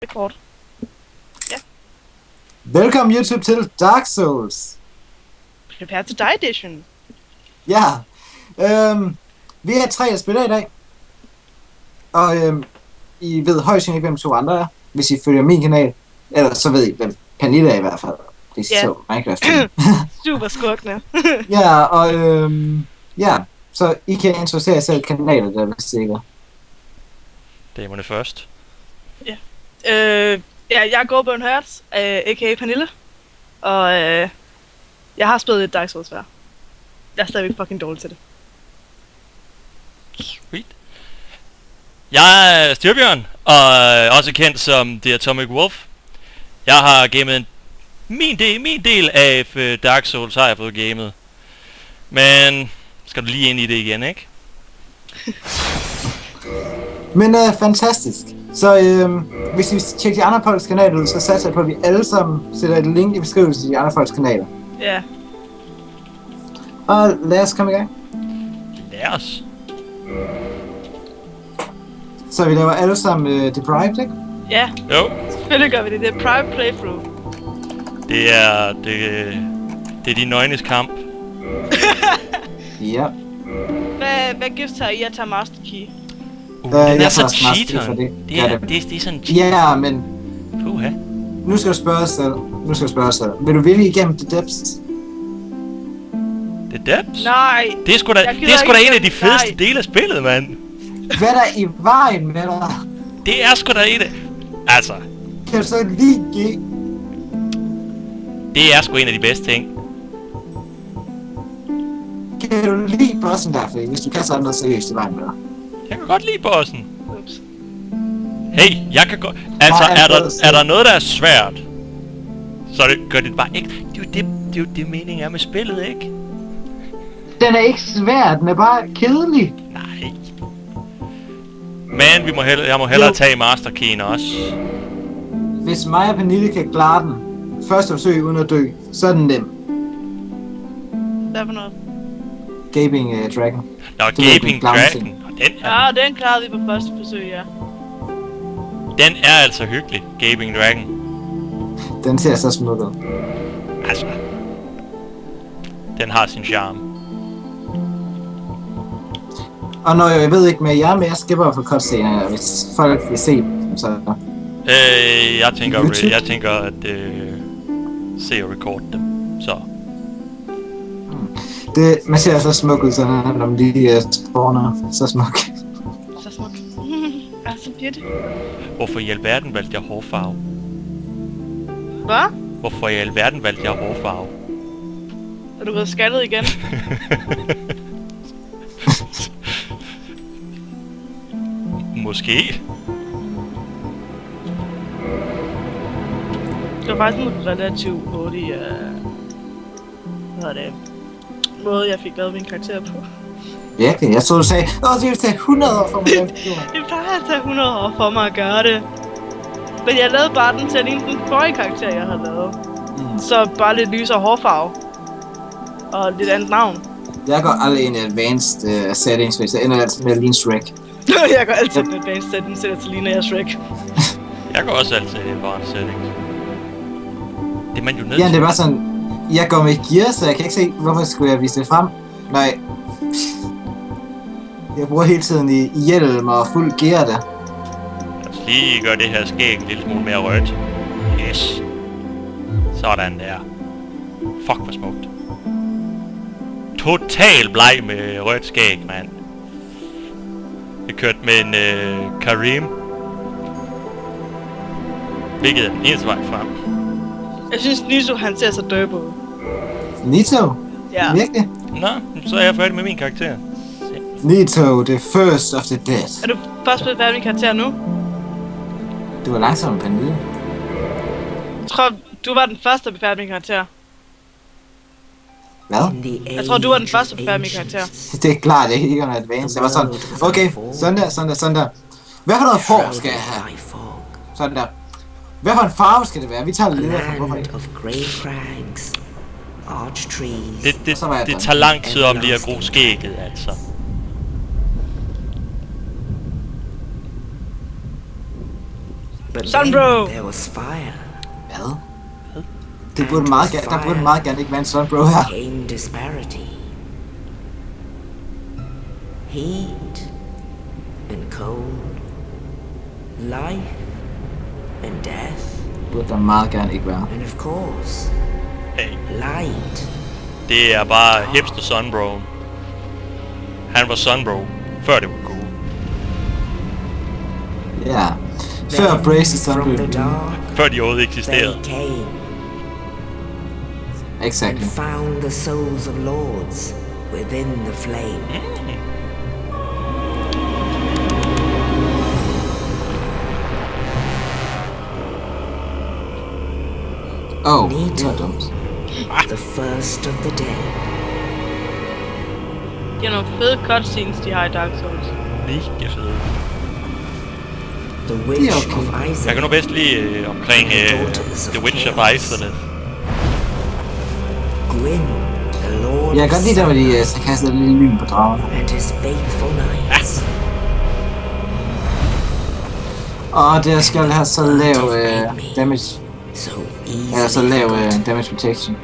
Rekord. Ja. Velkommen YouTube til Dark Souls. Prepare to Die edition. Ja. Vi er 3, der spiller i dag. Og I ved højst ikke, hvem 2 andre er, hvis I følger min kanal. Ellers så ved I, hvem Pernille er i hvert fald. Det er så Minecraft. Super skurkende. Ja, og ja. Så I kan introducere jer selv kanalet, der hvis ikke. Damerne først. Ja. Jeg er Gorbjørn Hertz, a.k.a. Pernille. Og jeg har spillet et Dark Souls før. Jeg er stadigvæk fucking dårlig til det. Sweet. Jeg er Styrbjørn, og også kendt som The Atomic Wolf. Jeg har gamet min del af Dark Souls har jeg fået gamet. Men skal du lige ind i det igen, ikke? Men fantastisk. Så hvis I tjekker de andre folks kanaler ud, så satser jeg på, at vi alle sammen sætter et link i beskrivelsen til de andre folks kanaler. Ja. Og lad os komme i gang. Lad os. Så vi laver alle sammen Deprived, ikke? Ja, Jo. selvfølgelig gør vi det. Det er private playthrough. Det er de nøgnes kamp. Ja. Hvad gives tager I at tage Master Key? Den er jeg så får også master cheater. for det. Det er sådan en Ja, men Puha. nu skal du spørge dig selv. Vil du ville igennem The Depths? The Depths? Nej. Det er sgu da Jeg gider en af ikke de fedeste dele af spillet, mand. Hvad er der i vejen med dig? Det er sgu da en af... Altså, Kan du så lige give? det er sgu en af de bedste ting. Kan du lide bossen der, fordi hvis du kan så noget seriøst i vejen med dig? Jeg kan godt lide bossen. Ups. Hey, jeg kan godt... Altså, er der noget, der er svært, så gør det bare ikke... Det er jo det meningen er med spillet, ikke? Den er ikke svær, den er bare kedelig. Nej. Men jeg må hellere tage Master Key'en også. Hvis mig og Pernille kan klare den første forsøg uden at dø, så er den nem. Hvad for noget? Gaping Dragon. Nå, Det er Gaping en clown Dragon. ting. Og Ja, den klarede vi på første forsøg, ja. den er altså hyggelig, Gaping Dragon. Den ser så smuk ud. Altså, den har sin charme. Og når jeg ved ikke med jer, men jeg skipper for cutscener, hvis folk vil se dem, så... Jeg YouTube? tænker at se og record dem. Så. Det, man ser så smuk ud, sådan når man lige spawner så smuk. Så smukt. Altså, Birte. Hvorfor i alverden valgte jeg hårfarve? Hvad? Hvorfor i alverden valgte jeg hårfarve? Er du blevet skaldet igen? Måske. Det var faktisk en relativt hurtig, hvad er det, måde jeg fik lavet min karakter på. Virkelig, jeg troede du sagde, det vil tage 100 år for mig at gøre det. Det plejer at tage 100 år for mig at gøre det. Men jeg lavede bare den til at ligne den forrige karakter, jeg havde lavet. Så bare lidt lysere hårfarve. Og lidt andet navn. Jeg går aldrig ind i advanced settings, hvis jeg ender altid med at ligne Shrek. Jeg går altid med advanced settings, så ligner jeg Shrek. Jeg går også altid i advanced settings. Det er man jo nødt Ja, til. det er bare sådan, jeg går med gear, så jeg kan ikke se, hvorfor skulle jeg vise det frem. Nej. Jeg bruger hele tiden i hjelm og fuld gear der. Lad os lige gøre det her skæg en lille smule mere rødt. Yes. Sådan der. Fuck, hvor smukt. Total bleg med rødt skæg, mand. Jeg kørte med en Karim. Hvilket er den eneste vej frem. Jeg synes, Niso han ser så døb ud. Nito? Ja. Virkelig? Nå, så er jeg færdig med min karakter. Nito, the first of the dead. Er du først blevet færdig med min karakter nu? Det var langsomt, Pernille. Jeg tror, du var den første, der blev færdig med min karakter. Hvad? Jeg tror, du var den første, der blev færdig med min karakter. Det er klart, det er ikke under advance. Jeg var sådan, okay, sådan der. Hvad for noget hår skal jeg have? Sådan der. Hvad for en farve skal det være? Vi tager lidt af fra hvorfor ikke? Det tager lang tid om lige at gro skægget, altså. But Sunbro! then there was fire. Hvad? Det burde meget gerne, der burde meget gerne ikke være en Sunbro her. Came disparity. Heat and cold. Life and death. Burde der meget gerne ikke være. And of course, Hey, light. det er bare hipster Sunbro. Han var Sunbro, før det var cool. Ja. Før Brace From Sunbro. the dark, Før de overhovedet they eksisterede. came Exactly. and found the souls of lords within the flame. Oh, det var dumt. The first of the dead. Det er nogle fede cutscenes, de har i Dark Souls. Mega fede. The Witch okay. of Isaac. Jeg kan nu bedst lige omkring The Witch of Iceland. Gwyn, the Lord Jeg kan godt lide der, hvor de så kaster lidt lyn på dragerne. and his faithful knights. Og det skal have så lav damage. So Ja, så easily lav forgotten. damage protection.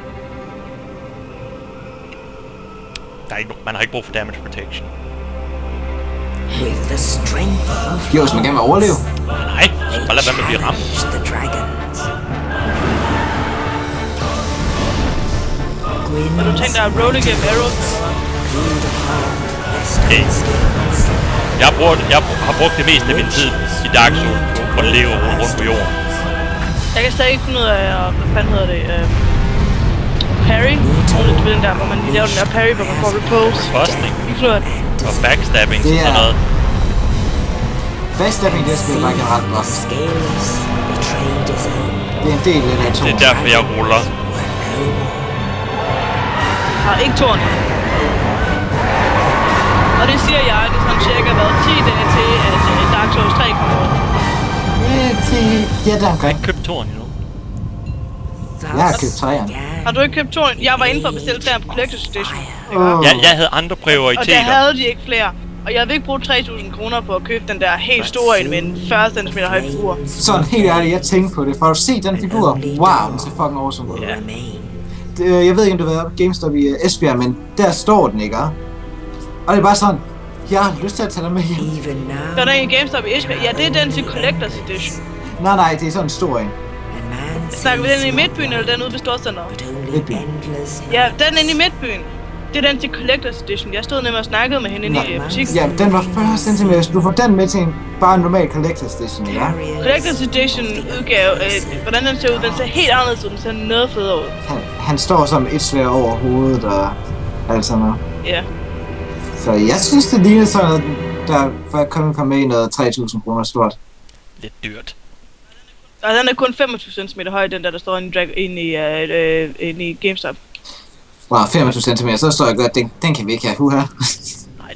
Der er ikke, man har ikke brug for damage protection. With the strength of Jo, hvis man gerne vil overleve. Nej, bare lad være med at blive ramt. challenged the dragons. Gwyn Har du tænkt dig at rolle igennem arrows? grew apart their Hey. stone skills. Jeg har brugt det meste af min tid i Dark Souls på at leve rundt på jorden. Jeg kan stadig ikke finde ud af, hvad fanden hedder det, parry. Den der, hvor man lige laver den der parry, hvor man får repose. Frostning Ikke flot. og backstabbing og Det er- sådan noget. Backstabbing, det spiller bare generelt godt. Scales betrayed his own. Det er en del af det to. Det er derfor, jeg ruller. Were no more. Har ikke tårn. Og det siger jeg, det er sådan cirka været 10 dage til, at Dark Souls 3 kommer ud. Ja, der Jeg har omkring. ikke købt tårn endnu. Jeg har købt træerne. Har du ikke købt tårn? Jeg var inde for at bestille træerne på Collector's Edition. Ikke? Åh. Jeg havde andre Og prioriteter. der havde de ikke flere. Og jeg vil ikke bruge 3.000 kroner på at købe den der helt store en med en 40 cm høj figur. Sådan helt ærligt, jeg tænkte på det. For at se den figur, wow, den ser fucking awesome ud. Remain. Jeg ved ikke, om du har været på GameStop i Esbjerg, men der står den, ikke? Og det er bare sådan, jeg har lyst til at tage den med hjem. Even now, Så der er en GameStop i Esbjerg. Ja, det er den til Collector's Edition. Nej, det er sådan en stor en. a man Snakker vi den i sees midtbyen, eller den ude ved Storcenteret? but only Midtbyen. endless Ja, den inde i midtbyen. Det er den til Collector's Edition. Jeg stod nemlig og snakkede med hende inde i butikken. Ja, den var 40 cm. Du får den med til en bare en normal Collector's Edition, ikke? Collector's Edition udgave, hvordan den ser ud, den ser helt anderledes ud. Den ser noget federe ud. Han står som et svær over hovedet og alt sådan noget. Ja. Så jeg synes, det ligner sådan noget, der for kun komme med i noget 3.000 kroner stort. Lidt dyrt. Og den er kun 25 cm høj, den der står inde i GameStop. Wow, 25 cm, så står jeg godt, den kan vi ikke have. Huha. Nej,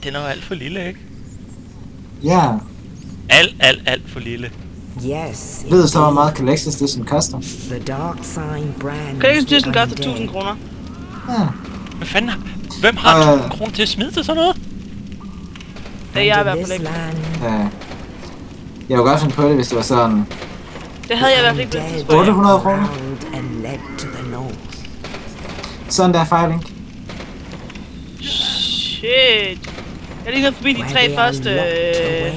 den er jo alt for lille, ikke? Ja, Alt for lille. Yes. ved du så, hvor indeed. meget Collector's Edition koster? The dark sign brand. Collector's Edition koster 1000 kroner. Ja. Hvad fanden har... Hvem har Øh. 1000 kroner til at smide til sådan noget? Det er jeg i hvert fald ikke. Jeg kunne godt finde på det, hvis det var sådan. Det havde jeg i hvert fald ikke på det tidspunkt. 800 kroner. And led to the north. Sådan der Firelink. Shit. Jeg er lige nået forbi de Where tre they are første... locked away.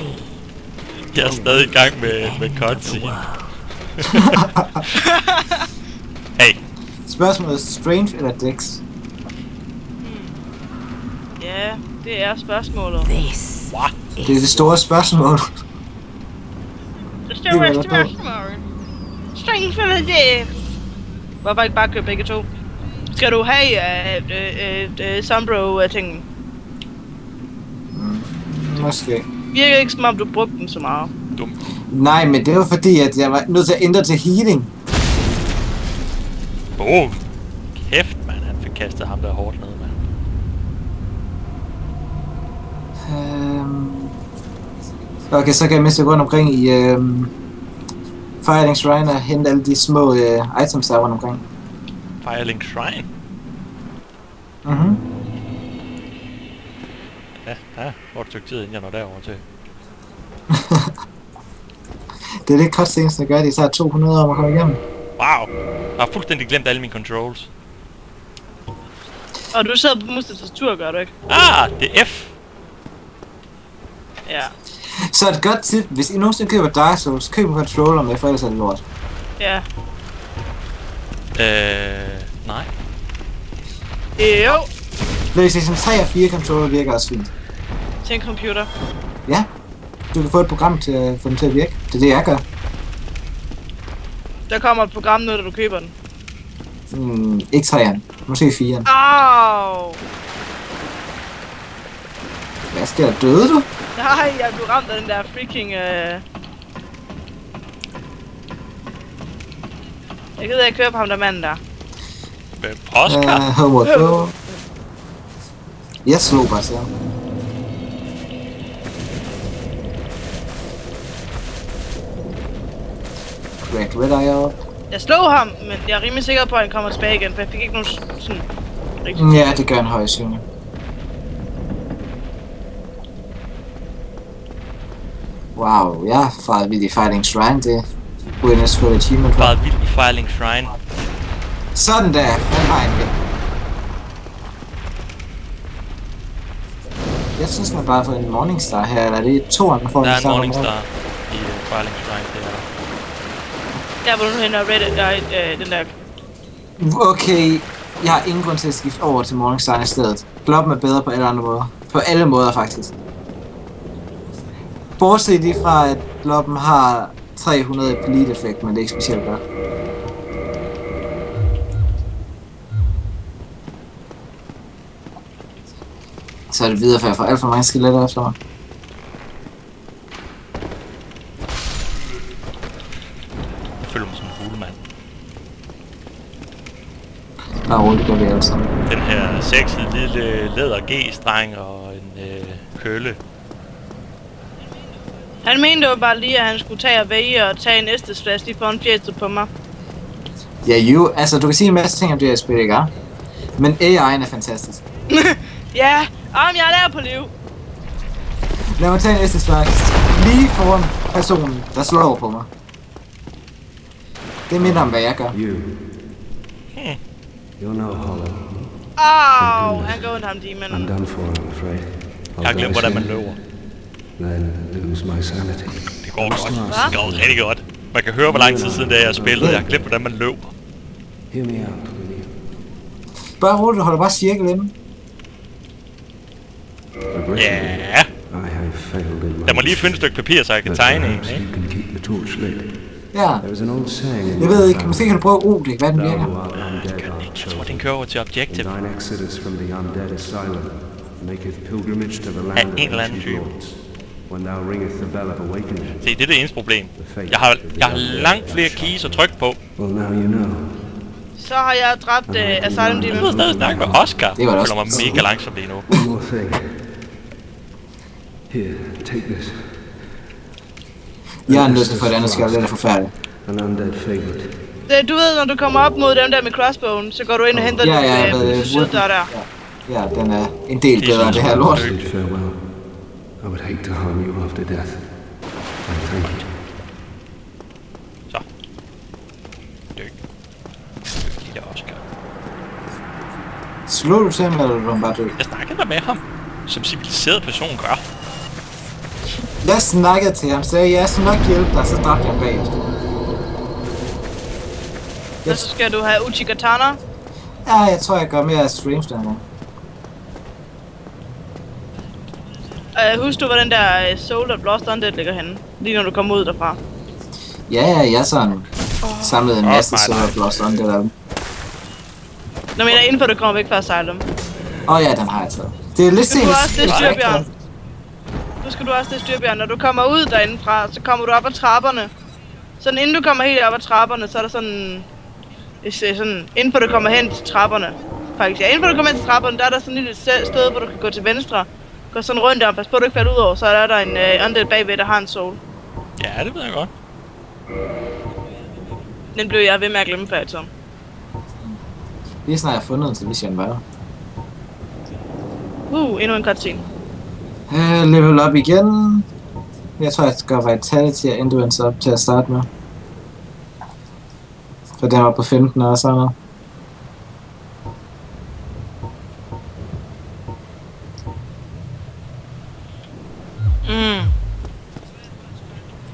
Jeg er stadig i gang med cutscene. Hey, Spørgsmålet Strength eller Dex? Ja, det er spørgsmålet. This what? Det er det store spørgsmål. Det store spørgsmål. Strength for det. Hvorfor ikke bare købe begge to? Skal du have Sunbro-tingen? Måske. Virker ikke som om du brugte den så meget. Dum. Nej, men det var fordi, at jeg var nødt til at ændre til healing. Kæft, mand. Han fik kastet ham der hårdt ned, mand. Okay, så kan jeg miste rundt omkring i Firelink Shrine og hente alle de små items, der er rundt omkring. Firelink Shrine? Mhm. Ja, hvor et stykke tid, inden jeg når derover til. Det er det cutscenes, der gør, det tager 200 år om at komme igennem. Wow. Jeg har fuldstændig glemt alle mine controls. Og du sidder på mus og tastatur, gør du ikke? Ah, det er F. Ja. Så et godt tip, hvis I nogensinde køber Dark Souls, køb en controller med, for ellers er det lort. Ja. Nej. Jo. PlayStation 3 og 4 controller virker også fint. Til en computer. Ja. Du kan få et program til at få dem til at virke. Det er det, jeg gør. Der kommer et program nu, da du køber den. Ikke 3'eren. Måske 4'eren. Au! Hvad sker der? Døde du? Nej, jeg blev ramt af den der freaking... Jeg gider ikke køre på ham der manden der. Oscar? Homeward Bound. Jeg slog bare så. Red Eye op. Jeg slog ham, men jeg er rimelig sikker på, at han kommer tilbage igen, for jeg fik ikke nogen sådan... rigtig... Ja, det gør en høj synge. Wow, jeg har faret vidt i Fighting Shrine, det kunne jeg næsten få et achievement for. Bare vildt i Filing Shrine. Sådan der, han har en igen. Jeg synes, man bare har fået en Morningstar her, eller er det 2'eren, man får Der er den en samme Morningstar i Filing Shrine, det er der. Der hvor du henter Reddit, den der... Okay, jeg har ingen grund til at skifte over til Morningstar i stedet. Gloppen er bedre på alle andre måder. På alle måder, faktisk. Bortset lige fra, at Gloppen har 300 Elite effekt, men det er ikke specielt godt. Så er det videre, for jeg får alt for mange skeletter efter mig. Jeg føler mig som en hulemand. Bare roligt, gør vi alle sammen. Den her sexede lille læder G-streng og en kølle. Han mente jo bare lige, at han skulle tage og vælge og tage næste plads lige foran fjeset på mig. Ja, jo, altså du kan sige en masse ting om det her spil, ikke? Men AI'en er fantastisk. Ja, jeg er der på liv. Lad mig tage næste slag. Lige foran personen, der slår over på mig. Det minder om, hvad jeg gør. You're no hollow. Au, han går under ham, I'm demon. done for, I'm afraid. Jeg har glemt, hvordan man løber. Then lose my sanity. Det går godt. Det går rigtig godt. Man kan høre, hvor lang tid siden det er, jeg har spillet. Jeg har glemt, hvordan man løber. Hear me out, will you? Bare roligt, du holder bare cirkel inde. Ja. I have failed in my Lad mig lige finde et stykke papir, så jeg kan tegne en, perhaps ikke? you can keep the torch lit. Ja, There's an old saying in jeg ved ikke, måske kan du prøve at det, hvad den Thou virker. who art undead art Jeg tror, chosen. den kører over til And Objective. thine exodus from the undead asylum maketh pilgrimage to the land of en eller anden ancient type. lords. When thou ringeth the bell of awakening. Se, det er det eneste problem. Jeg har langt flere keys at trykke på. Well, now you know. Så har jeg dræbt Asylum Jeg ved Demon. stadig snakke med Oscar. Det var Jeg da føler også- mig mega langsom lige nu. One more thing. Here, take this. Jeg er nødt til at få et andet skjold, det er forfærdeligt. An undead favorite. Du ved, når du kommer op mod dem der med crossbowen, så går du ind og henter Ja, den jeg ved, sydder der. Ja, den er en del bedre end det her lort. Bid farewell. I would hate to harm you after death. And thank you. Så. Dyk. Lille Oscar. Slår du til ham, eller vil du bare dø? Jeg snakkede da med ham, som civiliseret person gør. Jeg snakkede til ham, sagde, jeg skal nok hjælpe dig, så dræbte jeg ham bagefter. Og så skal du have Uchigatana. Ja, jeg tror, jeg gør mere strange den her. Husk du, hvor den der Soul of Lost Undead ligger henne? Lige når du kommer ud derfra. Ja, jeg sådan samlede en masse nej, Soul nej. of Lost Undead af dem. Når mener inden for du kommer væk fra Asylum. Ja, den har jeg taget. Det er lidt Skal sent. du også det, Styrbjørn? Nu skal du også det, Styrbjørn. Når du kommer ud derindefra, så kommer du op ad trapperne. Sådan inden du kommer helt op ad trapperne, så er der sådan... inden for du kommer hen til trapperne. Faktisk, ja, inden for du kommer hen til trapperne, der er der sådan et lille sted, hvor du kan gå til venstre. Gå sådan rundt der, pas på, at du ikke falder ud over, så er der en undead bagved, der har en soul. Ja, det ved jeg godt. Den blev jeg ved med at glemme før i tiden. Lige snart jeg har fundet den til Mission Valor. Endnu en cutscene. Level op igen. Jeg tror, jeg skal Vitality og Endurance op til at starte med. For den var på 15 og sådan noget.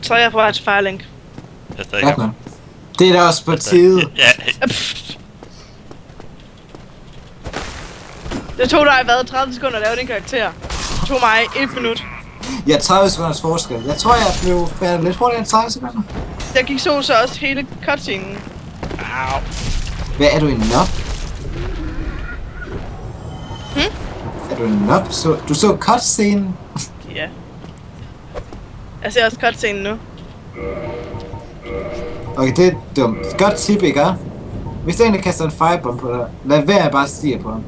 Så er jeg på vej til Firelink. Jeg er stadig Ja, ikke. det er da også på tide. Ja, Det tog dig, hvad, 30 sekunder at lave din karakter. Det tog mig 1 minut. Ja, 30 sekunders forskel. Jeg tror, jeg blev færdig lidt hurtigere end 30 sekunder. Jeg gik så også hele cutscenen. au. Hvad er du en nop? Er du en nop? Du så cutscenen? Ja. Jeg ser også cutscenen nu. Okay, det er dumt. Godt tip, ikke? Hvis der egentlig kaster en firebomb på dig, lad være at bare stige på ham.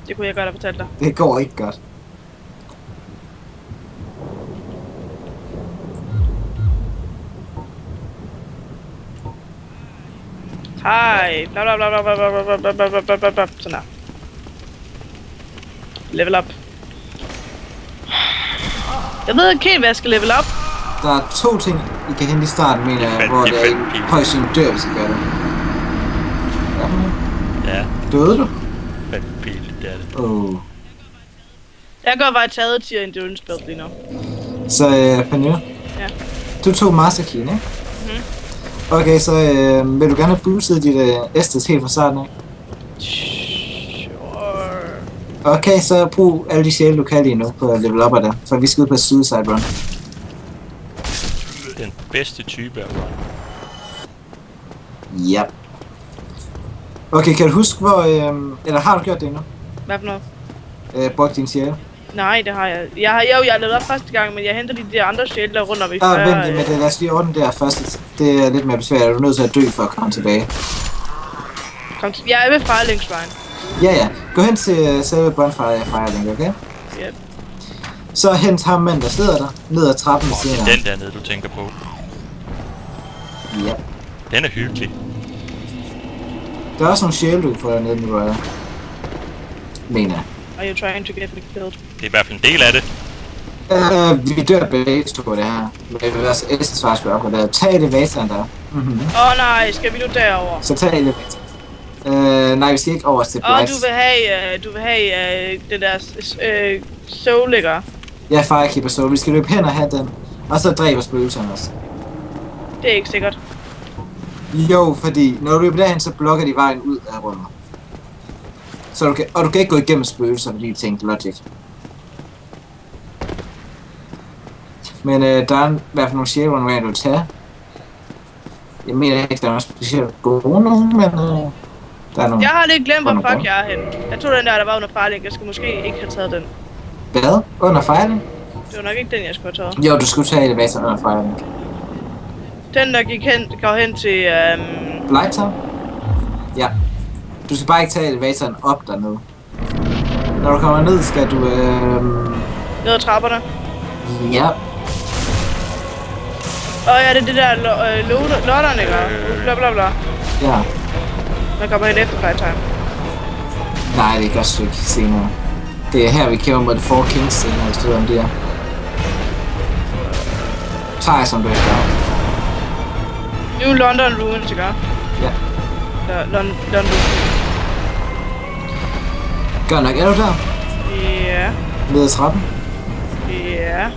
Det kunne jeg godt have fortalt dig. Det går ikke godt. Hej. Bla bla bla bla bla bla bla bla bla bla bla bla. Sådan her. Level up. Jeg ved ikke helt, hvad jeg skal level up. Der er 2 ting, I kan hente i starten, mener jeg, hvor det er I højst sandsynligt dør, hvis I gør det. Ja, Døde du? fandme pinligt, det er det. Oh. Jeg går Vitality og Endurance build lige nu. Så, Pernille? Ja. Du tog Master Key'en, ikke? Okay, så vil du gerne have boostet dit Estes helt fra starten af? Sure. Okay, så brug alle de sjæle, du kan lige nu på level up'er der, for vi skal ud på Suicide Run. Den bedste type af run. Ja. Okay, kan du huske hvor, eller har du gjort det endnu? Hvad for noget? Brugt din sjæle? Nej, det har jeg. Jeg har lavet op første gang, men jeg henter de der andre sjæle der rundt om i Vent lige med det, lad os lige ordne der først. Det er lidt mere besværligt, du er nødt til at dø for at komme tilbage. Jeg er ved Firelinks vejen. Ja, gå hen til selve Bonfire-Firelink, okay? Yep. Så hent ham mand, der sidder der, ned ad trappen ved siden af. Den der nede, du tænker på. Ja. Den er hyggelig. Der er også nogle sjæle, du kan få dernede, nu er mener jeg. Are you trying to get me killed? Det er i hvert fald en del af det. Vi dør begge to på det her. Men jeg vil også æste svar spørge på det. Tag elevatoren der. Nej, skal vi nu derover? Så tag elevatoren. Nej, vi skal ikke over til Bryce. Du vil have den der soul-ligger. Ja, Firekeeper Soul. Vi skal løbe hen og have den. Og så dræber spøgelserne også. Det er ikke sikkert. Jo, fordi når du løber derhen, så blokker de vejen ud af rummet. Så du kan ikke gå igennem spøgelser, fordi de tænkte logic. Men der er i hvert fald nogle sjæle, hvor du vil tage. Jeg mener ikke, der er noget specielt gode nogen, men der er nogle... Jeg har lidt glemt, hvor fuck jeg er henne. Jeg tog den der var under Firelink. Jeg skulle måske ikke have taget den. Hvad? Under Firelink? Det var nok ikke den, jeg skulle have taget. Jo, du skulle tage elevatoren under Firelink. Den, der går hen til... Blighttown? Ja. Du skal bare ikke tage elevatoren op dernede. Når du kommer ned, skal du... ned ad trapperne. Ja. Ja, det er det der lotterne, ikke? Bla bla bla. Ja. Man kommer hen efter Playtime. Nej, det er et godt stykke senere. Det er her, vi kæmper mod The Four Kings senere, hvis du ved om det er. Tager som du ikke gør. New London Ruins, ikke? Ja. London. Godt nok, er du der? Ja. Ned ad trappen? Ja.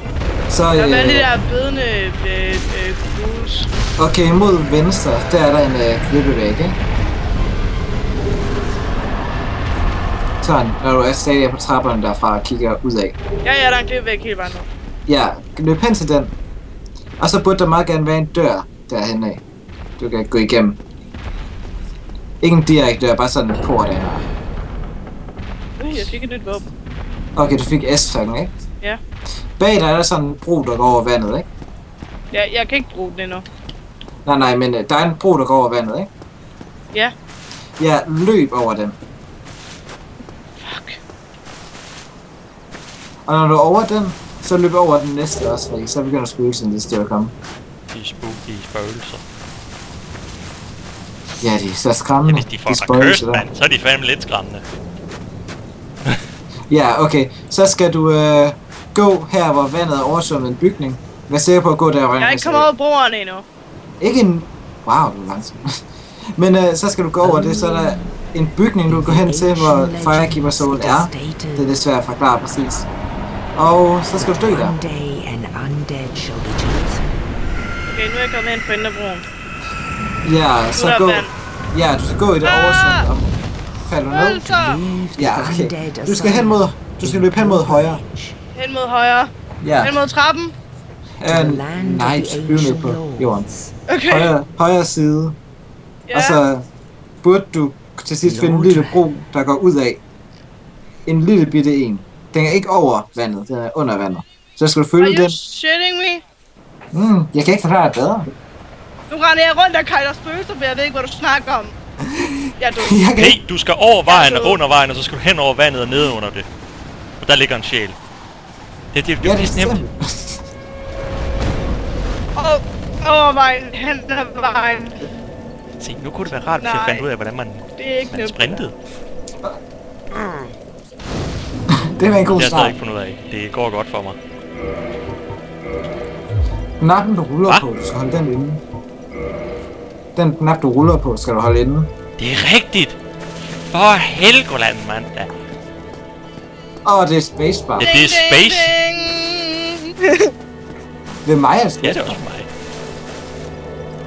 Så, Der er de der bedende ghouls. okay, mod venstre, der er der en klippevæg, ikke? Sådan, når du er stadig på trapperne derfra og kigger ud af. Ja, der er en klippevæg hele vejen nu. Ja, løb hen til den. Og så burde der meget gerne være en dør derhen af. Du kan gå igennem. Ikke en direkte dør, bare sådan en port af. Jeg fik et nyt våben. Okay, du fik S-tokken, ikke? Ja. Bag dig er der sådan en bro, der går over vandet, ikke? Ja, jeg kan ikke bruge den endnu. Nej, men der er en bro, der går over vandet, ikke? Ja. Ja, løb over den. Fuck. Og når du er over den, så løb over den næste også, fordi så begynder spøgelsen lige til at komme. De spooky spøgelser. Ja, de er så skræmmende. Ja, hvis de får dig spøgelser kørt, der. mand, så er de fandme lidt skræmmende. Ja, okay. Så skal du gå her, hvor vandet er oversvømmet en bygning. Vær sikker på at gå der, hvor Jeg er ikke kommet over broren endnu. Ikke en... Wow, du er langsom. Men så skal du gå over det, så er der en bygning, du går hen til, hvor Firekeeper Soul er. Det er lidt svært at forklare præcis. Og så skal du dø der. One day an undead shall be judged. Okay, nu er jeg kommet hen på enden af broen. Ja, så gå... Ja, du skal gå i det oversvømmet og falder ned. Hold så! Ja, okay. Du skal hen mod... Du skal løbe hen mod højre. Hen mod højre. Ja. Hen mod trappen. Nej, du skal ned på jorden. Okay. Højre side. Ja. Og så burde du til sidst finde en lille bro, der går ud af. En lille bitte en. Den er ikke over vandet, den er under vandet. Så skal du følge Are you den. shitting me? Jeg kan ikke forklare det bedre. Nu render jeg rundt og kalder spøgelser, for jeg ved ikke, hvad du snakker om. Jeg er død. Jeg kan Hey, ikke... du skal over vejen og under vejen, og så skal du hen over vandet og ned under det. Og der ligger en sjæl. Det er Ja, det pisse er nemt. simpelt. Over vejen, hen ad vejen. Se, nu kunne det være rart, hvis jeg Nej. fandt ud af, hvordan man Det er ikke nemt. sprintede. Det var en god Det har jeg stadig start. ikke fundet ud af. Det går godt for mig. Knappen du ruller Hva? på, du skal holde den inde. Den knap du ruller på, skal du holde inde. Det er rigtigt! For Helgoland, mand. Ja. Det er spacebar. Ja, det er space. Ding. Det er mig, Ja, det er også mig.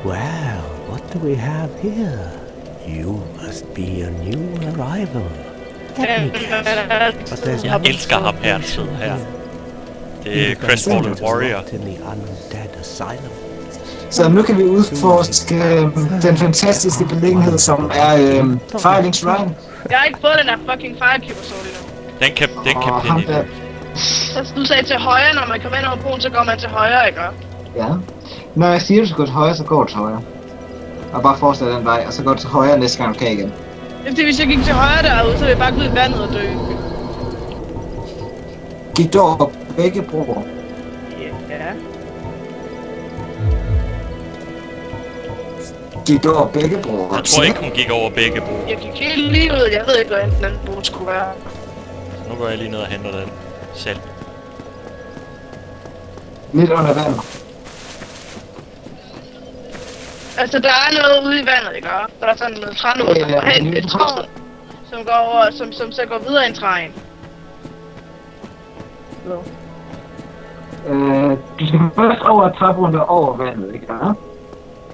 Well, what do we have here? You must be a new arrival. Let me guess. But there's Jeg no elsker ham her, der sidder her. Det er Crestfallen Warrior. in the undead asylum. Så nu kan vi udforske den fantastiske beliggenhed, som er Firelink Shrine. Jeg har ikke fået den her fucking Firekeeper Soul endnu. Den kan Og ham blive der. Så du sagde til højre, når man kommer ind over broen, så går man til højre, ikke? Ja. Når jeg siger, du skal gå til højre, så går du til højre. Og bare fortsæt den vej, og så går du til højre næste gang du kan igen. Det er fordi, hvis jeg gik til højre derude, så ville jeg bare gå ud i vandet og dø. Gik du over begge broer? Ja. Gik du over begge broer? Jeg tror ikke, hun gik over begge broer. Jeg gik helt lige ud. Jeg ved ikke, hvad enten anden bro skulle være. Nu går jeg lige ned og henter den selv. Lidt under vandet. Altså, der er noget ude i vandet, ikke? Der er sådan noget trænod, som går hen et tårn, som går over, som så går videre i en træen. Du skal først over trapperuen, der over vandet, ikke? Ja?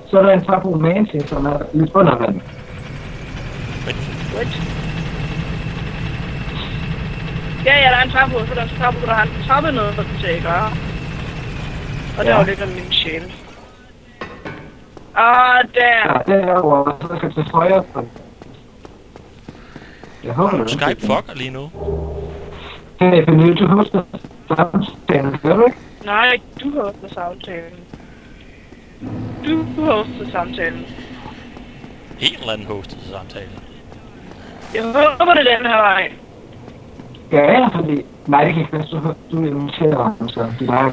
Så er der en trapperun med en ting, som er lidt under vandet. What? Ja, der er en trapperud, så der er en trapperud, der har en trappe noget, for den til, ikke? Og der ligger min sjæl. Der. Ja, derovre, så skal du til højre. Jeg håber, Du Skype fucker lige nu. Hey, Pernille, du husker samtalen, gør du ikke? Nej, du hoster samtalen. Du hoster samtalen. En eller anden hostet samtale. Jeg håber, det er den her vej. Ja, fordi... Nej, det kan ikke være, du inviterer ham, så det er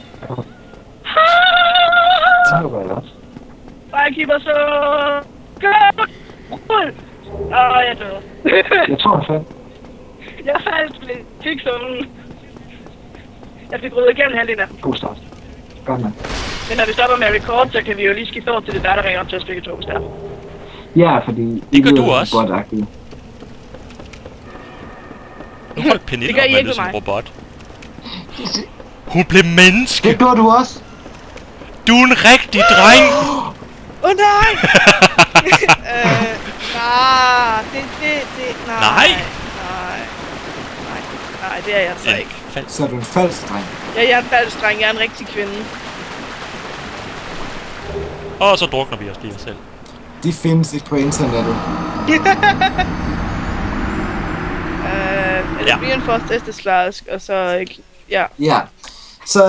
så håber jeg også. Firekeeper så... Rul! Jeg døde. Jeg tror, jeg fandt. Jeg faldt lidt. Fik solen. Jeg fik ryddet igennem halvdelen af den. God start. Godt, mand. Men når vi stopper med at record, så kan vi jo lige skifte over til det der ringer op til at spille to der. Ja, fordi... Det gør du også. Robotagtigt. Nu holdt Pernille Det gør op I med ikke det som med mig. robot. Hun blev menneske! Det gjorde du også. Du er en rigtig dreng! Nej! Nej. Nej. Nej, det er jeg så ikke. Så er du en falsk dreng. Jeg er en falsk dreng, jeg er en rigtig kvinde. Og så drukner vi os lige selv. De findes ikke på internettet. Ja. Reinforced Estes og så ikke... Ja. Ja. Så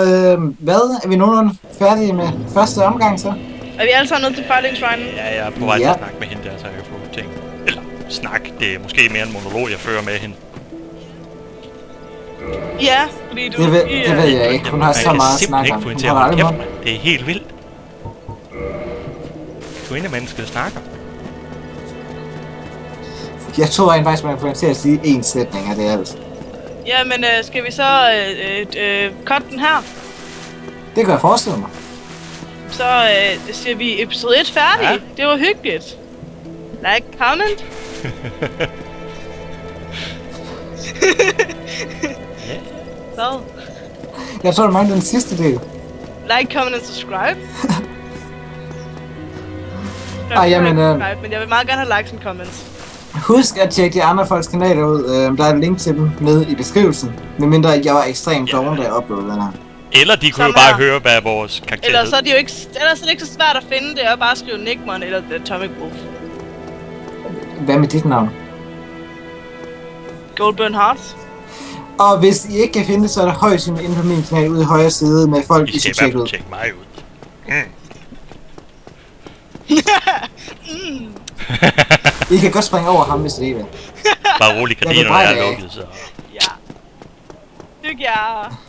hvad? Er vi nogenlunde færdige med første omgang så? Er vi alle sammen nødt til Firelink Shrine? Ja, jeg er på vej til Ja. at snakke med hende der, så jeg kan få ting. Eller snak, det er måske mere en monolog, jeg fører med hende. Ja, fordi du... Det ved jeg ikke. Hun har så meget at snakke om. Hun Hun kan har simpelthen ikke få hende til at holde aldrig kæft, mand. Det er helt vildt. Kvindemenneske, der snakker. Jeg tror rent faktisk, man kan få hende til at sige én sætning af det alt. Jamen, skal vi så cut den her? Det kan jeg forestille mig. Så siger vi episode 1 færdig. Ja. Det var hyggeligt. Like, comment. Så. Jeg tror, det mangler den sidste del. Like, comment and subscribe. Jamen, Men jeg vil meget gerne have likes and comments. Husk at tjekke de andre folks kanaler ud. Der er et link til dem nede i beskrivelsen. Medmindre jeg var ekstremt doven, da jeg uploadede den her. Eller de kunne Samme jo bare her. høre, hvad vores karakter Ellers så er hed. det jo ikke, ellers er det ikke så svært at finde. Det er bare at skrive Nickmon eller The Atomic Wolf. Hvad med dit navn? Goldburn Hearts. Og hvis I ikke kan finde det, så er der højst inde på min kanal ude i højre side med folk, I I skal skal i hvert tjekke fald ud. tjekke mig ud. I kan godt springe over ham, hvis det er det. Bare rolig, Jeg vil gardinerne bare er af. lukket, så... Ja. Hygge jer.